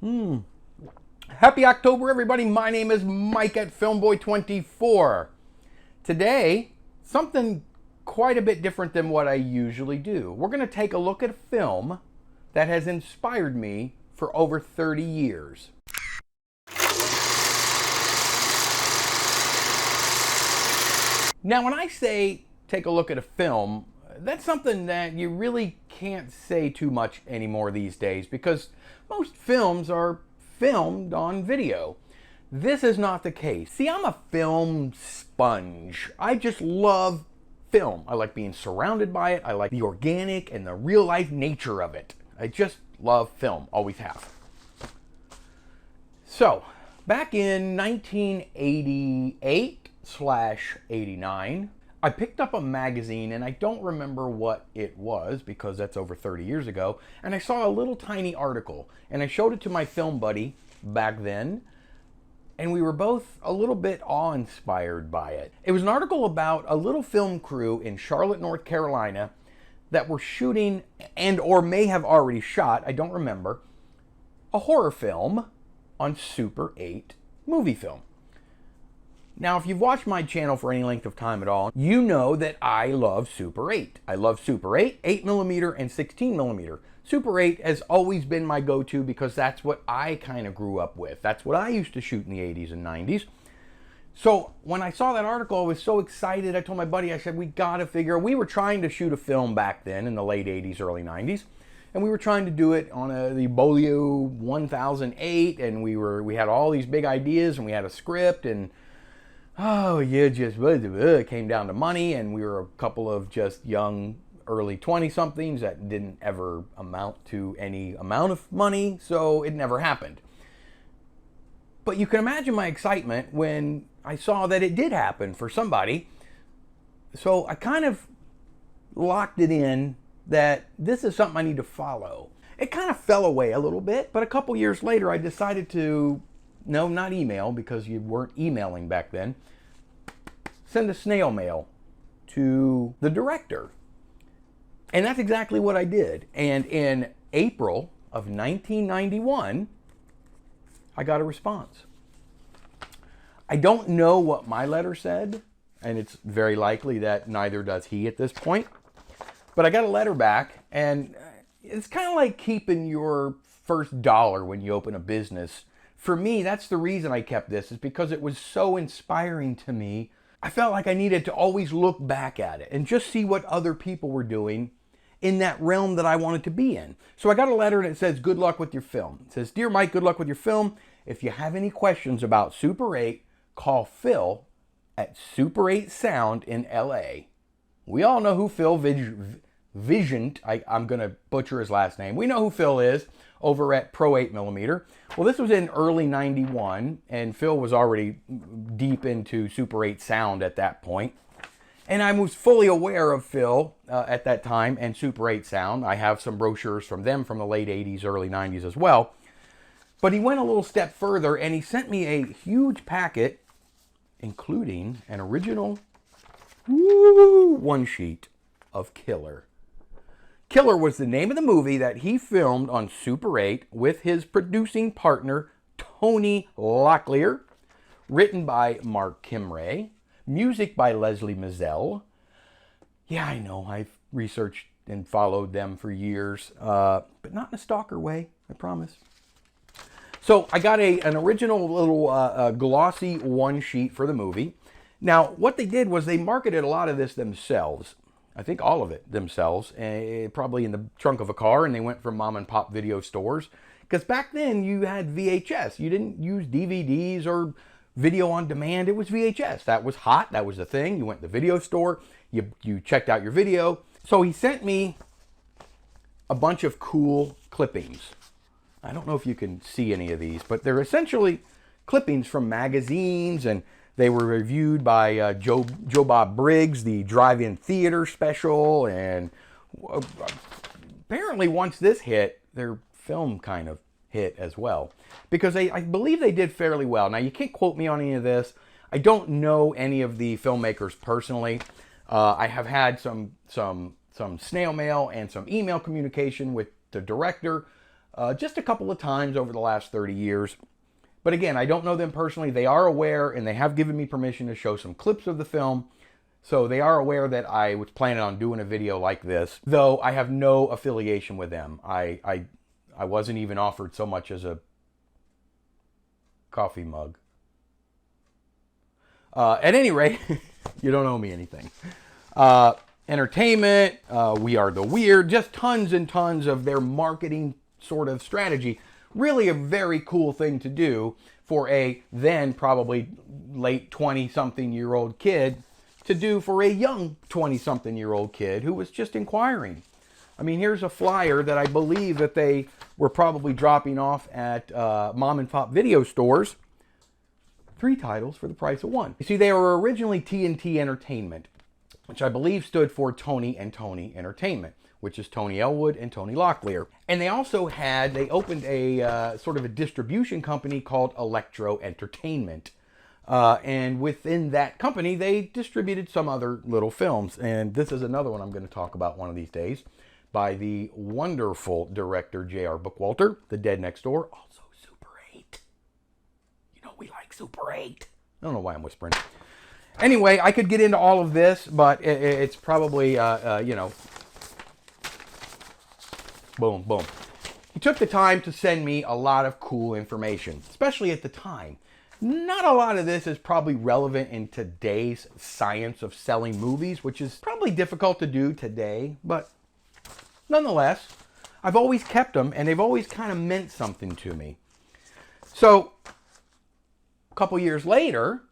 Happy October, everybody. My name is Mike at Filmboy24. Today, something quite a bit different than what I usually do. We're going to take a look at a film that has inspired me for over 30 years. Now, when I say take a look at a film, that's something that you really can't say too much anymore these days because most films are filmed on video. This is not the case. See, I'm a film sponge. I just love film. I like being surrounded by it. I like the organic and the real life nature of it. I just love film, always have. So, back in 1988/89, I picked up a magazine, and I don't remember what it was because that's over 30 years ago, and I saw a little tiny article, and I showed it to my film buddy back then, and we were both a little bit awe-inspired by it. It was an article about a little film crew in Charlotte, North Carolina that were shooting and or may have already shot, I don't remember, a horror film on Super 8 movie film. Now, if you've watched my channel for any length of time at all, you know that I love Super 8. I love Super 8, 8mm, and 16mm. Super 8 has always been my go-to because that's what I kind of grew up with. That's what I used to shoot in the 80s and 90s. So when I saw that article, I was so excited. I told my buddy, I said, we gotta figure, we were trying to shoot a film back then in the late 80s, early 90s. And we were trying to do it on the Bolio 1008, and we had all these big ideas, and we had a script, and oh, yeah, just it came down to money, and we were a couple of just young, early 20-somethings that didn't ever amount to any amount of money, so it never happened. But you can imagine my excitement when I saw that it did happen for somebody. So I kind of locked it in that this is something I need to follow. It kind of fell away a little bit, but a couple years later I decided to, no, not email because you weren't emailing back then, send a snail mail to the director. And that's exactly what I did. And in April of 1991, I got a response. I don't know what my letter said, and it's very likely that neither does he at this point. But I got a letter back, and it's kind of like keeping your first dollar when you open a business. For me, that's the reason I kept this, is because it was so inspiring to me. I felt like I needed to always look back at it and just see what other people were doing in that realm that I wanted to be in. So I got a letter and it says, good luck with your film. It says, Dear Mike, good luck with your film. If you have any questions about Super 8, call Phil at Super 8 Sound in LA. We all know who Phil Vigent, I'm going to butcher his last name. We know who Phil is over at Pro 8mm. Well, this was in early 91, and Phil was already deep into Super 8 Sound at that point. And I was fully aware of Phil at that time and Super 8 Sound. I have some brochures from them from the late 80s, early 90s as well. But he went a little step further, and he sent me a huge packet, including an original one sheet of Killer. Killer was the name of the movie that he filmed on Super 8 with his producing partner, Tony Locklear, written by Mark Kimray, music by Leslie Mazzell. Yeah, I know, I've researched and followed them for years, but not in a stalker way, I promise. So I got an original little glossy one sheet for the movie. Now, what they did was they marketed a lot of this themselves. I think all of it themselves, probably in the trunk of a car, and they went from mom and pop video stores. Because back then you had VHS. You didn't use DVDs or video on demand. It was VHS. That was hot. That was the thing. You went to the video store. You checked out your video. So he sent me a bunch of cool clippings. I don't know if you can see any of these, but they're essentially clippings from magazines, and they were reviewed by Joe Bob Briggs, the drive-in theater special, and apparently once this hit, their film kind of hit as well, because I believe they did fairly well. Now, you can't quote me on any of this. I don't know any of the filmmakers personally. I have had some snail mail and some email communication with the director. just a couple of times over the last 30 years. But again, I don't know them personally. They are aware, and they have given me permission to show some clips of the film. So they are aware that I was planning on doing a video like this, though I have no affiliation with them. I wasn't even offered so much as a coffee mug. At any rate, you don't owe me anything. Entertainment, We Are the Weird, just tons and tons of their marketing sort of strategy. Really a very cool thing to do for a then probably late 20-something-year-old kid to do for a young 20-something-year-old kid who was just inquiring. I mean, here's a flyer that I believe that they were probably dropping off at mom and pop video stores. 3 titles for the price of 1. You see, they were originally TNT Entertainment, which I believe stood for Tony and Tony Entertainment, which is Tony Elwood and Tony Locklear. And they also they opened a sort of a distribution company called Electro Entertainment. And within that company, they distributed some other little films. And this is another one I'm going to talk about one of these days by the wonderful director J.R. Bookwalter, The Dead Next Door, also Super 8. You know we like Super 8. I don't know why I'm whispering. Anyway, I could get into all of this, but it's probably, you know, boom, boom. He took the time to send me a lot of cool information, especially at the time. Not a lot of this is probably relevant in today's science of selling movies, which is probably difficult to do today, but nonetheless, I've always kept them, and they've always kind of meant something to me. So, a couple years later,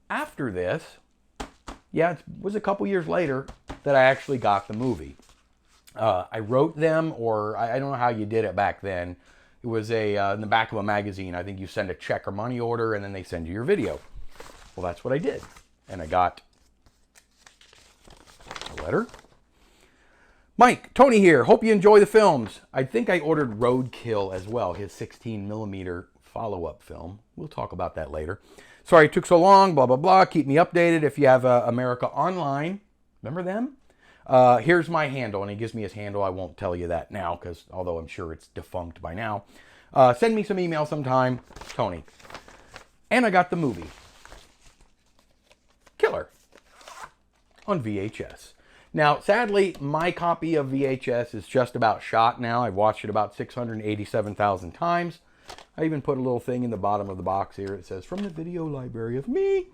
after this, yeah, it was a couple years later that I actually got the movie. I wrote them, or I don't know how you did it back then. It was in the back of a magazine. I think you send a check or money order, and then they send you your video. Well, that's what I did. And I got a letter. Mike, Tony here. Hope you enjoy the films. I think I ordered Roadkill as well, his 16mm follow-up film. We'll talk about that later. Sorry it took so long, blah, blah, blah. Keep me updated if you have America Online. Remember them? Here's my handle, and he gives me his handle. I won't tell you that now, because although I'm sure it's defunct by now. Send me some email sometime, Tony. And I got the movie. Killer. On VHS. Now, sadly, my copy of VHS is just about shot now. I've watched it about 687,000 times. I even put a little thing in the bottom of the box here. It says, from the video library of me.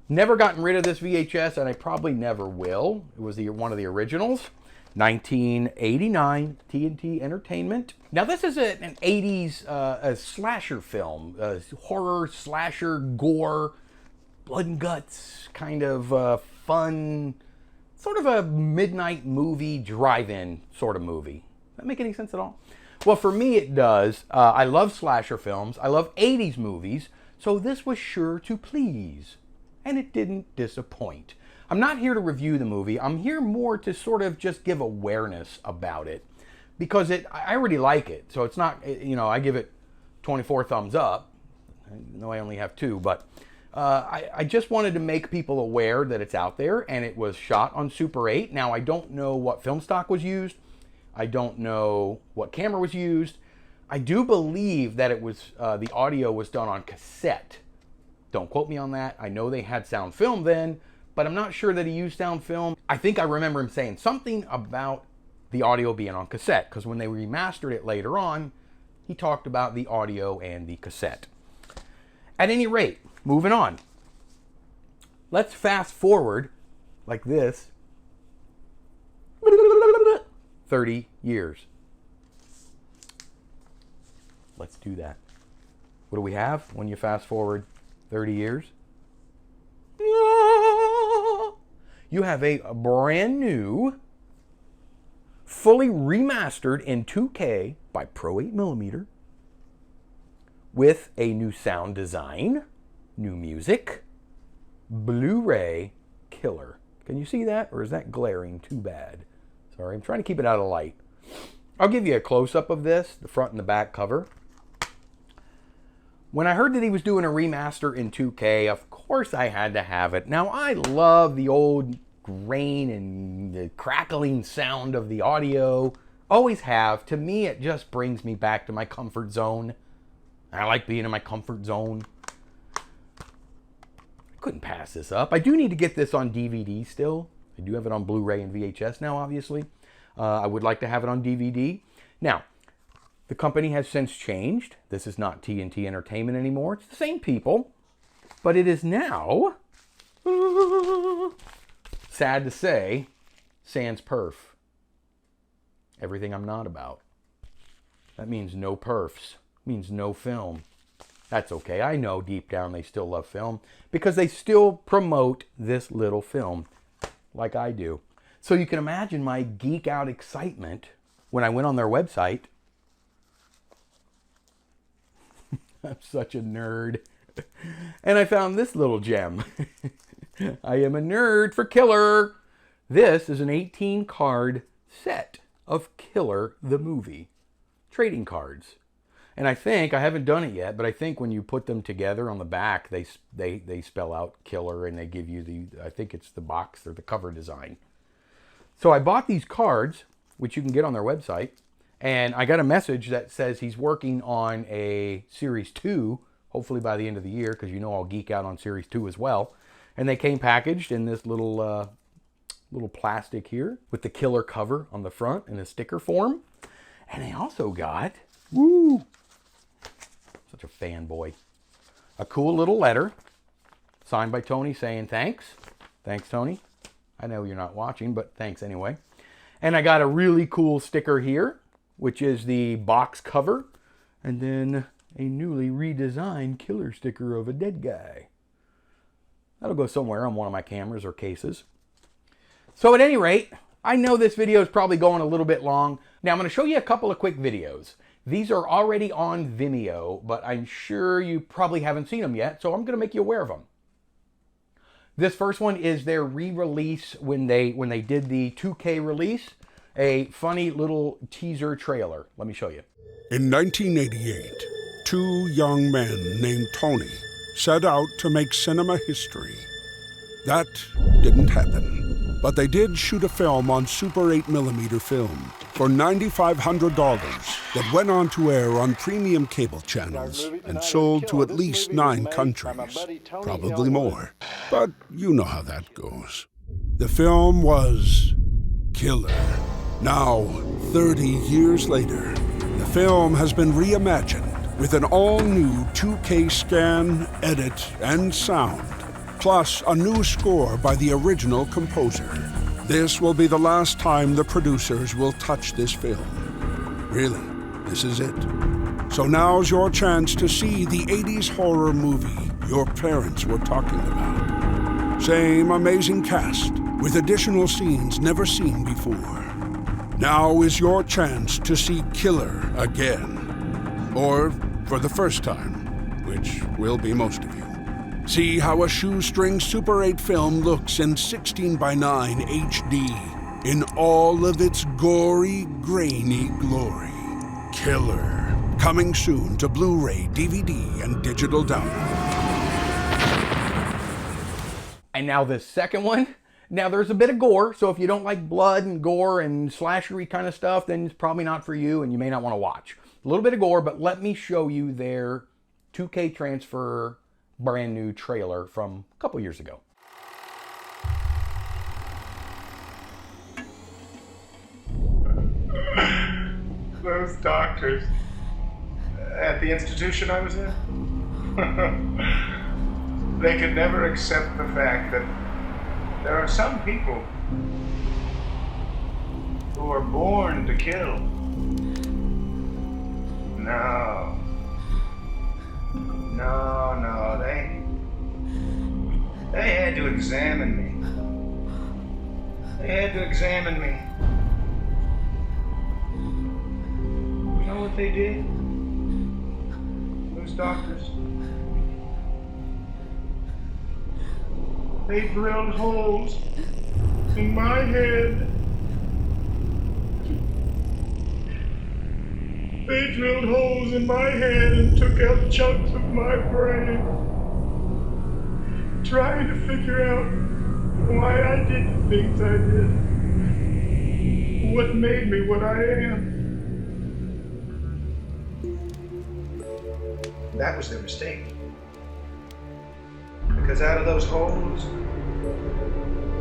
Never gotten rid of this VHS, and I probably never will. It was one of the originals. 1989 TNT Entertainment. Now, this is an 80s a slasher film. Horror, slasher, gore, blood and guts, kind of fun, sort of a midnight movie, drive-in sort of movie. Does that make any sense at all? Well, for me, it does. I love slasher films. I love 80s movies, so this was sure to please. And it didn't disappoint. I'm not here to review the movie. I'm here more to sort of just give awareness about it. Because I already like it. So it's not, you know, I give it 24 thumbs up. I know I only have 2, but I just wanted to make people aware that it's out there. And it was shot on Super 8. Now, I don't know what film stock was used. I don't know what camera was used. I do believe that it was the audio was done on cassette. Don't quote me on that. I know they had sound film then, but I'm not sure that he used sound film. I think I remember him saying something about the audio being on cassette, because when they remastered it later on, he talked about the audio and the cassette. At any rate, moving on. Let's fast forward like this 30 years. Let's do that. What do we have when you fast forward 30 years? You have a brand new, fully remastered in 2K by Pro 8mm with a new sound design, new music, Blu-ray killer. Can you see that? Or is that glaring too bad? Sorry, I'm trying to keep it out of light. I'll give you a close-up of this, the front and the back cover. When I heard that he was doing a remaster in 2K, of course I had to have it. Now, I love the old grain and the crackling sound of the audio. Always have. To me, it just brings me back to my comfort zone. I like being in my comfort zone. Couldn't pass this up. I do need to get this on DVD still. I do have it on Blu-ray and VHS now, obviously. I would like to have it on DVD. Now, the company has since changed. This is not TNT Entertainment anymore. It's the same people, but it is now, sad to say, sans perf. Everything I'm not about. That means no perfs. Means no film. That's okay. I know deep down they still love film because they still promote this little film like I do. So you can imagine my geek out excitement when I went on their website. I'm such a nerd. And I found this little gem. I am a nerd for Killer. This is an 18 card set of Killer the movie. Trading cards. And I think, I haven't done it yet, but I think when you put them together on the back, they spell out Killer and they give you the, I think it's the box or the cover design. So I bought these cards, which you can get on their website, and I got a message that says he's working on a Series 2, hopefully by the end of the year, because you know I'll geek out on Series 2 as well. And they came packaged in this little plastic here with the Killer cover on the front in a sticker form. And they also got, woo, such a fanboy, a cool little letter signed by Tony saying thanks. Thanks, Tony. I know you're not watching, but thanks anyway. And I got a really cool sticker here, which is the box cover, and then a newly redesigned Killer sticker of a dead guy. That'll go somewhere on one of my cameras or cases. So at any rate, I know this video is probably going a little bit long. Now I'm going to show you a couple of quick videos. These are already on Vimeo, but I'm sure you probably haven't seen them yet, so I'm going to make you aware of them. This first one is their re-release when they did the 2K release, a funny little teaser trailer. Let me show you. In 1988, two young men named Tony set out to make cinema history. That didn't happen, but they did shoot a film on Super 8mm film for $9,500 that went on to air on premium cable channels and sold to at least 9 countries, probably more. But you know how that goes. The film was Killer. Now, 30 years later, the film has been reimagined with an all-new 2K scan, edit, and sound, plus a new score by the original composer. This will be the last time the producers will touch this film. Really, this is it. So now's your chance to see the 80s horror movie your parents were talking about. Same amazing cast, with additional scenes never seen before. Now is your chance to see Killer again. Or for the first time, which will be most of you. See how a shoestring Super 8 film looks in 16:9 HD in all of its gory, grainy glory. Killer. Coming soon to Blu-ray, DVD, and digital download. And now this second one. Now there's a bit of gore, so if you don't like blood and gore and slashery kind of stuff, then it's probably not for you and you may not want to watch. A little bit of gore, but let me show you their 2K transfer brand new trailer from a couple years ago. Those doctors at the institution I was in, they could never accept the fact that there are some people who are born to kill. No, they had to examine me. They had to examine me. You know what they did? Those doctors. They drilled holes in my head. They drilled holes in my head and took out chunks of my brain, trying to figure out why I did the things I did. what made me what I am. That was their mistake. Because out of those holes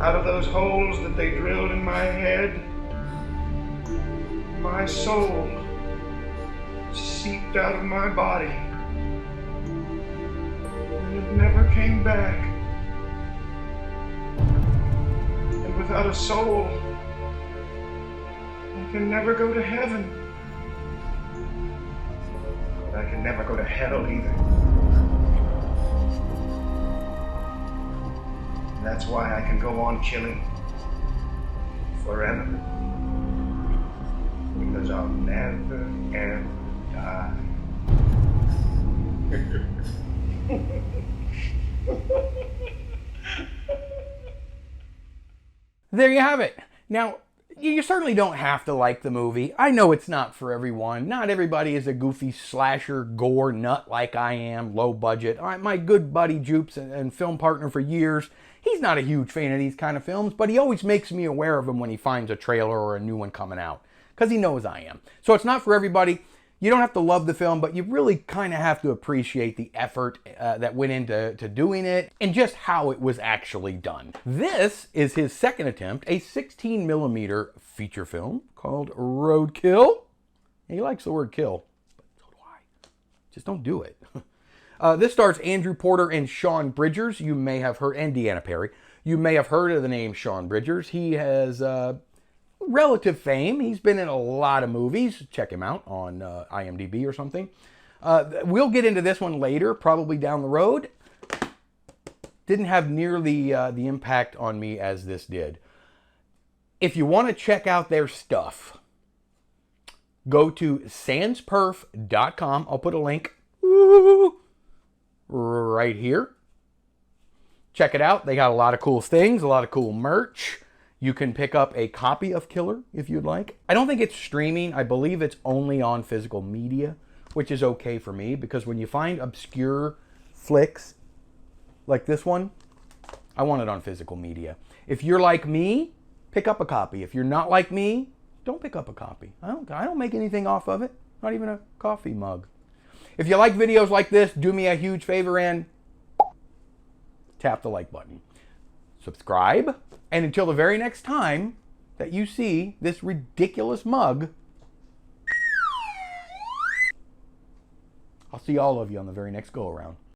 that they drilled in my head, my soul seeped out of my body. And it never came back. And without a soul, I can never go to heaven. But I can never go to hell either. And that's why I can go on killing forever. Because I'll never, ever die. There you have it. Now, you certainly don't have to like the movie. I know it's not for everyone. Not everybody is a goofy slasher gore nut like I am, low budget. My good buddy Jupes and film partner for years, he's not a huge fan of these kind of films, but he always makes me aware of them when he finds a trailer or a new one coming out, because he knows I am. So it's not for everybody. You don't have to love the film, but you really kind of have to appreciate the effort that went into doing it and just how it was actually done. This is his second attempt, a 16mm feature film called Roadkill. He likes the word kill, but so do I. Just don't do it. This stars Andrew Porter and Sean Bridgers. You may have heard, and Deanna Perry. You may have heard of the name Sean Bridgers. He has relative fame. He's been in a lot of movies. Check him out on IMDb or something. We'll get into this one later, probably down the road. Didn't have nearly the impact on me as this did. If you want to check out their stuff, go to sansperf.com. I'll put a link right here. Check it out. They got a lot of cool things, a lot of cool merch. You can pick up a copy of Killer if you'd like. I don't think it's streaming. I believe it's only on physical media, which is okay for me, because when you find obscure flicks like this one, I want it on physical media. If you're like me, pick up a copy. If you're not like me, don't pick up a copy. I don't make anything off of it. Not even a coffee mug. If you like videos like this, do me a huge favor and tap the like button. Subscribe. And until the very next time that you see this ridiculous mug, I'll see all of you on the very next go around.